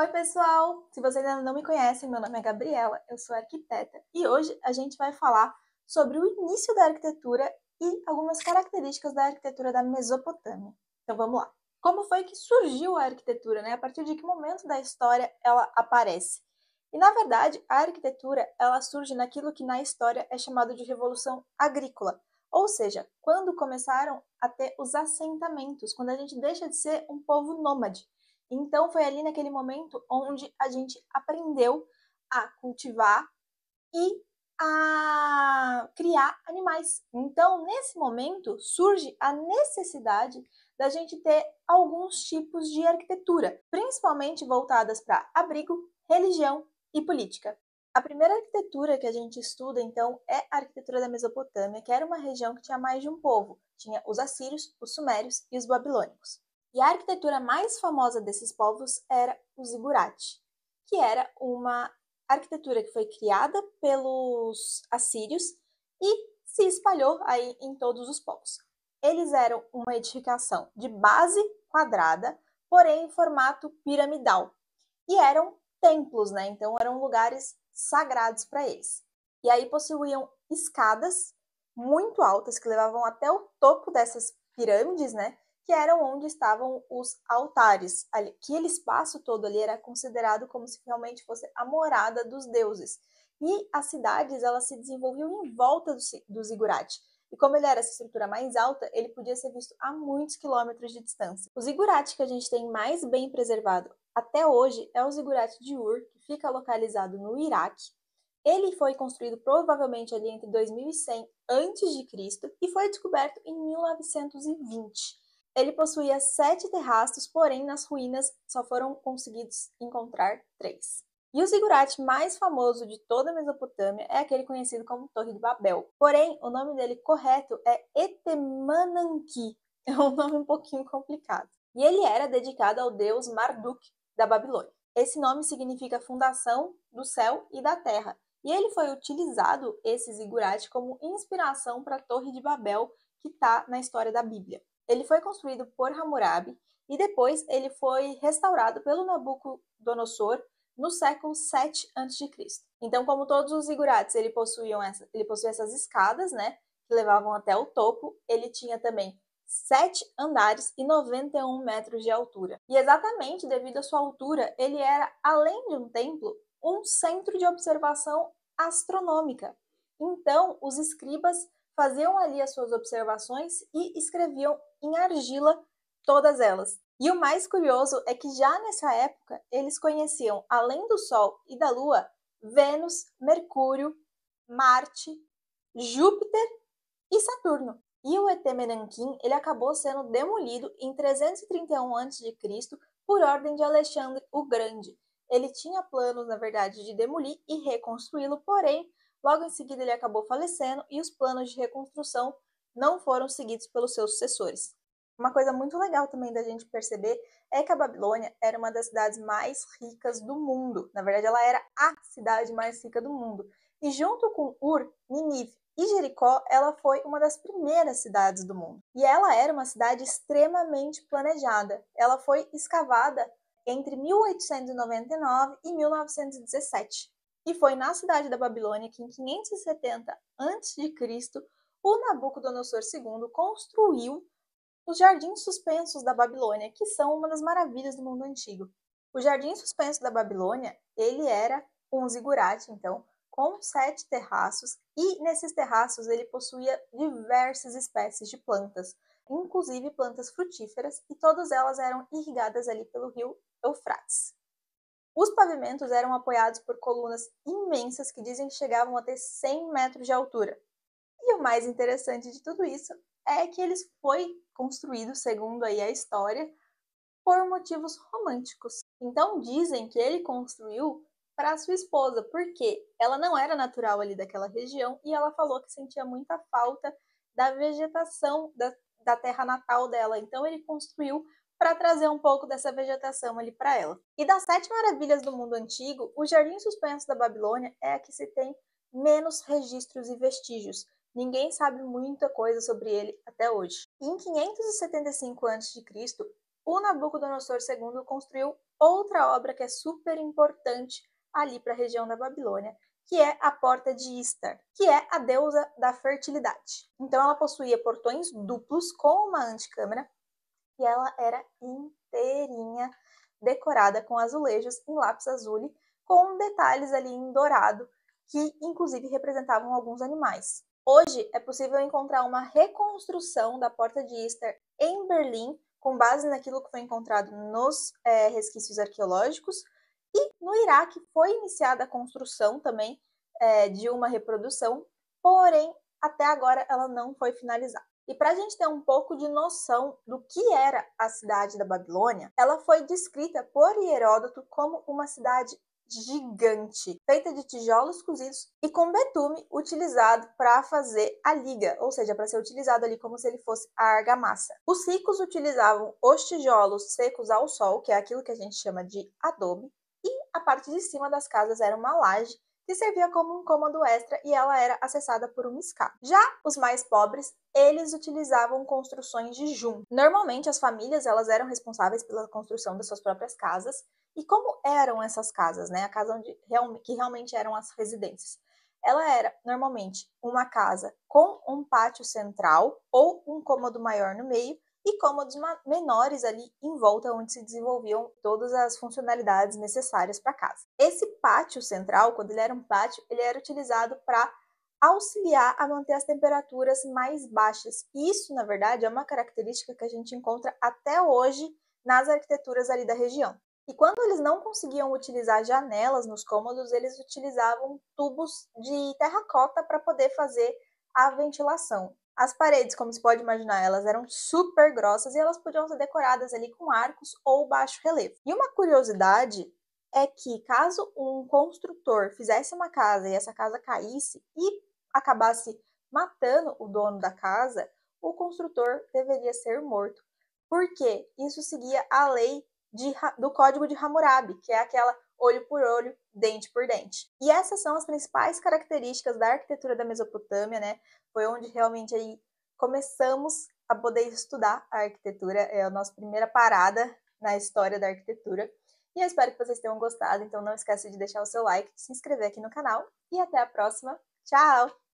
Oi, pessoal! Se vocês ainda não me conhecem, meu nome é Gabriela, eu sou arquiteta e hoje a gente vai falar sobre o início da arquitetura e algumas características da arquitetura da Mesopotâmia. Então vamos lá. Como foi que surgiu a arquitetura, né? A partir de que momento da história ela aparece? E na verdade, a arquitetura ela surge naquilo que na história é chamado de Revolução Agrícola, ou seja, quando começaram a ter os assentamentos, quando a gente deixa de ser um povo nômade. Então, foi ali naquele momento onde a gente aprendeu a cultivar e a criar animais. Então, nesse momento, surge a necessidade da gente ter alguns tipos de arquitetura, principalmente voltadas para abrigo, religião e política. A primeira arquitetura que a gente estuda, então, é a arquitetura da Mesopotâmia, que era uma região que tinha mais de um povo. Tinha os assírios, os sumérios e os babilônicos. E a arquitetura mais famosa desses povos era o zigurate, que era uma arquitetura que foi criada pelos assírios e se espalhou aí em todos os povos. Eles eram uma edificação de base quadrada, porém em formato piramidal. E eram templos, né? Então eram lugares sagrados para eles. E aí possuíam escadas muito altas que levavam até o topo dessas pirâmides, né? Que eram onde estavam os altares. Aquele espaço todo ali era considerado como se realmente fosse a morada dos deuses. E as cidades, elas se desenvolviam em volta do zigurate. E como ele era essa estrutura mais alta, ele podia ser visto a muitos quilômetros de distância. O zigurate que a gente tem mais bem preservado até hoje é o zigurate de Ur, que fica localizado no Iraque. Ele foi construído provavelmente ali entre 2100 a.C. e foi descoberto em 1920. Ele possuía 7 terraços, porém nas ruínas só foram conseguidos encontrar 3. E o zigurate mais famoso de toda a Mesopotâmia é aquele conhecido como Torre de Babel. Porém, o nome dele correto é Etemananki. É um nome um pouquinho complicado. E ele era dedicado ao deus Marduk da Babilônia. Esse nome significa fundação do céu e da terra. E ele foi utilizado, esse zigurate, como inspiração para a Torre de Babel, que está na história da Bíblia. Ele foi construído por Hammurabi e depois ele foi restaurado pelo Nabucodonosor no século 7 a.C. Então, como todos os zigurates, ele possui essas escadas, né, que levavam até o topo. Ele tinha também 7 andares e 91 metros de altura. E exatamente devido à sua altura, ele era, além de um templo, um centro de observação astronômica. Então, os escribas faziam ali as suas observações e escreviam em argila todas elas. E o mais curioso é que já nessa época eles conheciam, além do Sol e da Lua, Vênus, Mercúrio, Marte, Júpiter e Saturno. E o Etemenanquim ele acabou sendo demolido em 331 a.C. por ordem de Alexandre o Grande. Ele tinha planos, na verdade, de demolir e reconstruí-lo, porém, logo em seguida ele acabou falecendo e os planos de reconstrução não foram seguidos pelos seus sucessores. Uma coisa muito legal também da gente perceber é que a Babilônia era uma das cidades mais ricas do mundo. Na verdade, ela era a cidade mais rica do mundo. E junto com Ur, Nínive e Jericó, ela foi uma das primeiras cidades do mundo. E ela era uma cidade extremamente planejada. Ela foi escavada entre 1899 e 1917. E foi na cidade da Babilônia que em 570 a.C., o Nabucodonosor II construiu os Jardins Suspensos da Babilônia, que são uma das maravilhas do mundo antigo. O Jardim Suspenso da Babilônia, ele era um zigurate, então, com 7 terraços, e nesses terraços ele possuía diversas espécies de plantas, inclusive plantas frutíferas, e todas elas eram irrigadas ali pelo rio Eufrates. Os pavimentos eram apoiados por colunas imensas que dizem que chegavam a ter 100 metros de altura. E o mais interessante de tudo isso é que ele foi construído, segundo aí a história, por motivos românticos. Então dizem que ele construiu para sua esposa, porque ela não era natural ali daquela região e ela falou que sentia muita falta da vegetação da terra natal dela. Então ele construiu para trazer um pouco dessa vegetação ali para ela. E das 7 maravilhas do mundo antigo, o Jardim Suspenso da Babilônia é a que se tem menos registros e vestígios. Ninguém sabe muita coisa sobre ele até hoje. Em 575 a.C., o Nabucodonosor II construiu outra obra que é super importante ali para a região da Babilônia, que é a porta de Istar, que é a deusa da fertilidade. Então ela possuía portões duplos com uma antecâmara e ela era inteirinha decorada com azulejos em lápis lazuli, com detalhes ali em dourado, que inclusive representavam alguns animais. Hoje é possível encontrar uma reconstrução da porta de Istar em Berlim, com base naquilo que foi encontrado nos resquícios arqueológicos, e no Iraque foi iniciada a construção também de uma reprodução, porém até agora ela não foi finalizada. E para a gente ter um pouco de noção do que era a cidade da Babilônia, ela foi descrita por Heródoto como uma cidade gigante, feita de tijolos cozidos e com betume utilizado para fazer a liga, ou seja, para ser utilizado ali como se ele fosse a argamassa. Os ricos utilizavam os tijolos secos ao sol, que é aquilo que a gente chama de adobe, e a parte de cima das casas era uma laje que servia como um cômodo extra e ela era acessada por uma escada. Já os mais pobres, eles utilizavam construções de junco. Normalmente as famílias elas eram responsáveis pela construção das suas próprias casas. E como eram essas casas, né? A casa que realmente eram as residências. Ela era normalmente uma casa com um pátio central ou um cômodo maior no meio e cômodos menores ali em volta, onde se desenvolviam todas as funcionalidades necessárias para a casa. Esse pátio central, quando ele era um pátio, ele era utilizado para auxiliar a manter as temperaturas mais baixas. E isso, na verdade, é uma característica que a gente encontra até hoje nas arquiteturas ali da região. E quando eles não conseguiam utilizar janelas nos cômodos, eles utilizavam tubos de terracota para poder fazer a ventilação. As paredes, como se pode imaginar, elas eram super grossas e elas podiam ser decoradas ali com arcos ou baixo relevo. E uma curiosidade é que caso um construtor fizesse uma casa e essa casa caísse e acabasse matando o dono da casa, o construtor deveria ser morto, porque isso seguia a lei do Código de Hammurabi, que é aquela olho por olho, dente por dente. E essas são as principais características da arquitetura da Mesopotâmia, né? Foi onde realmente aí começamos a poder estudar a arquitetura, é a nossa primeira parada na história da arquitetura. E eu espero que vocês tenham gostado, então não esqueça de deixar o seu like, de se inscrever aqui no canal e até a próxima. Tchau!